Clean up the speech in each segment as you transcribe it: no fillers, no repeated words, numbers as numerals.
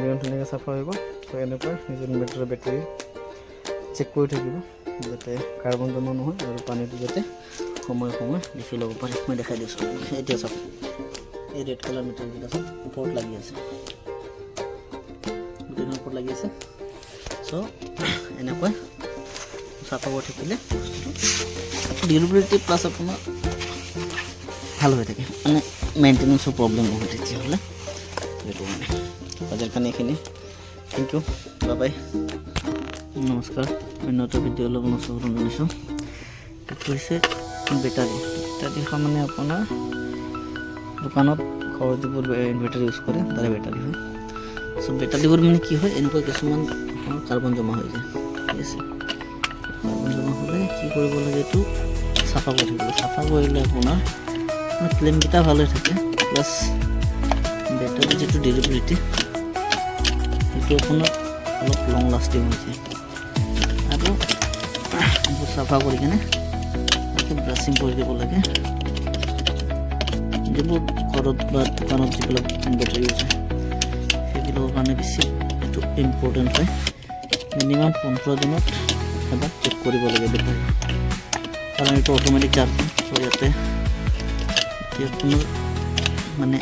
পানীও ধুনীয়াকৈ চাফা হৈ গ'ল। চ' এনেকৈ নিজৰ ইনভাৰ্টাৰৰ বেটাৰী চেক কৰি থাকিব যাতে কাৰ্বন জমা নহয় আৰু পানীটো যাতে সময়ে সময়ে লিখি ল'ব পাৰি। মই দেখাই দিছোঁ। এতিয়া চাওক, এই ৰেড কালাৰ মিটাৰকেইটা চাওক ওপৰত লাগি আছে, গোটেইখিনি ওপৰত লাগি আছে। চ' এনেকৈ চাফা কৰি থাকিলে বস্তুটো ডিউৰেবিলিটি প্লাছ আপোনাৰ ভাল হৈ থাকে, মানে মেইনটেনেন্সৰ প্ৰব্লেম নহয় তেতিয়াহ'লে। সেইটো মানে আজিৰ কাৰণে এইখিনি। থেংক ইউ, বাই বাই, নমস্কাৰ। অন্য এটা ভিডিঅ' অলপ অনুসৰণ কৰিছোঁ। এইটো হৈছে বেটাৰী মানে আপোনাৰ দোকানত ঘৰত যিবোৰ ইনভাৰ্টাৰ ইউজ কৰে তাৰে বেটাৰী হয়। চ' বেটাৰীবোৰ মানে কি হয়, এনেকুৱা কিছুমান কাৰ্বন জমা হৈ যায়, ঠিক আছে। কাৰ্বন জমা হ'লে কি কৰিব লাগে, এইটো চাফা কৰি থাকিব। চাফা কৰিলে আপোনাৰ ফ্লেমকেইটা ভাল হৈ থাকে, প্লাছ বেটাৰীৰ যিটো ডিউৰেবিলিটি সেইটো আপোনাৰ অলপ লং লাষ্টিং হৈ যায়। আৰু এইবোৰ চাফা কৰি কিনে ব্ৰাছিং কৰি দিব লাগে। যিবোৰ ঘৰত বা দোকানত যিবিলাক ইনভাৰ্টাৰ ইউজ হয় সেইবিলাকৰ কাৰণে বেছি এইটো ইম্পৰ্টেণ্ট হয়। মিনিমাম 15 দিনত এবাৰ চেক কৰিব লাগে বেটাৰী, কাৰণ এইটো অট'মেটিক চাৰ্জিং। চ' ইয়াতে আপোনাৰ মানে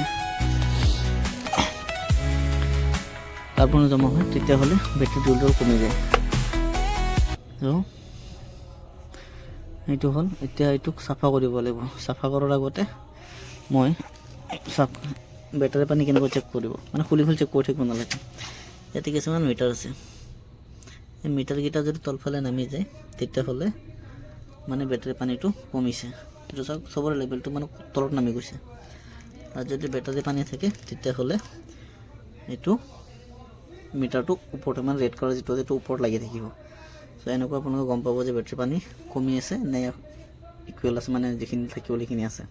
কাৰ্বন জমা হয় তেতিয়াহ'লে বেটাৰী ডিউৰেবিলিটি কমি যায়। চ' এইটো হ'ল, এতিয়া এইটোক চাফা কৰিব লাগিব। চাফা কৰাৰ আগতে মই বেটাৰী পানী কেনেকৈ চেক কৰিব, মানে খুলি চেক কৰি থাকিব নালাগে। ইয়াতে কিছুমান মিটাৰ আছে, এই মিটাৰকেইটা যদি তলফালে নামি যায় তেতিয়াহ'লে মানে বেটাৰী পানীটো কমিছে। এইটো চাওক, চবৰে লেভেলটো মানে তলত নামি গৈছে। আৰু যদি বেটাৰী পানী থাকে তেতিয়াহ'লে এইটো মিটাৰটো ওপৰত, মানে ৰেড কালাৰ যিটো এইটো ওপৰত লাগি থাকিব। চ' এনেকুৱা আপোনালোকে গম পাব যে বেটাৰী পানী কমি আছে নে ইকুৱেল আছে, মানে যিখিনি থাকিব সেইখিনি আছে।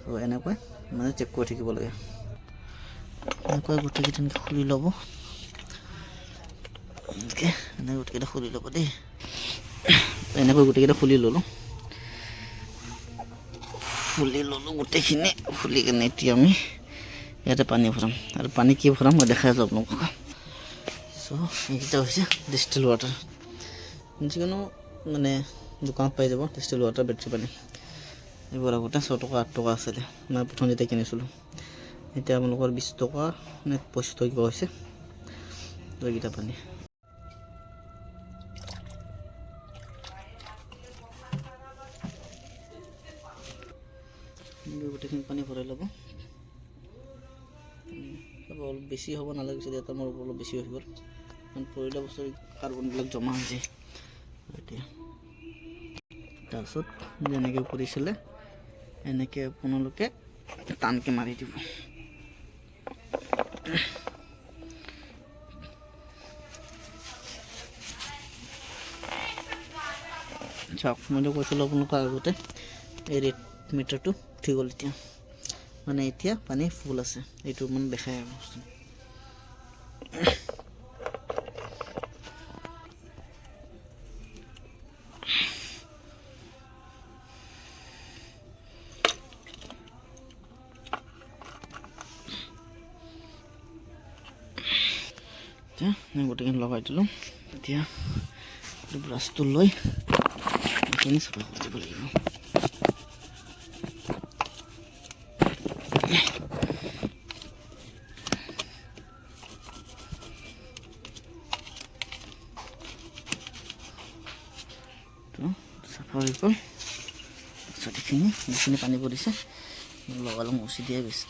চ' এনেকৈ মানে চেক কৰি থাকিব লাগে। এনেকৈ গোটেইকেইটা খুলি ল'ব, এনেকৈ গোটেইকেইটা খুলি ল'ব দেই। এনেকৈ গোটেইকেইটা খুলি ল'লোঁ গোটেইখিনি। খুলি কিনে এতিয়া আমি ইয়াতে পানী ভৰাম, আৰু পানী কি ভৰাম মই দেখাই আছোঁ আপোনালোকক। চ' এইকেইটা হৈছে ডিষ্টিল ৱাটাৰ, যিকোনো মানে দোকানত পাই যাব ডিষ্টিল ৱাটাৰ বেটাৰী পানী। এইবোৰ আগতে 6 টকা 8 টকা আছিলে, মই প্ৰথম যেতিয়া কিনিছিলোঁ। এতিয়া আপোনালোকৰ 20 টকা নে 25 টকা কিবা হৈছে এইকেইটা পানী। গোটেইখিনি পানী ভৰাই ল'ব। অলপ বেছি হ'ব নালাগিছিল, ইয়াতে মোৰ অলপ বেছি হৈ গ'ল, কাৰণ পৰিলে বস্তু কাৰ্বনবিলাক জমা হৈ যায়। এতিয়া তাৰপিছত যেনেকৈ কৰিছিলে এনেকৈ আপোনালোকে টানকৈ মাৰি দিব। চাওক, মই কৈছিলোঁ আপোনালোকক আগতে এই ৰেড মিটাৰটো উঠি গ'ল। এতিয়া মানে এতিয়া পানী ফুল আছে, এইটো মানে দেখাই বস্তু। এতিয়া গোটেইখিনি লগাই দিলোঁ। এতিয়া ব্ৰাছটো লৈ এইখিনি চাফা কৰি দিব লাগিব। চাফা হৈ গ'ল। তাৰপিছত এইখিনি যিখিনি পানী পৰিছে লগালগ মুচি দিয়ে বেছি।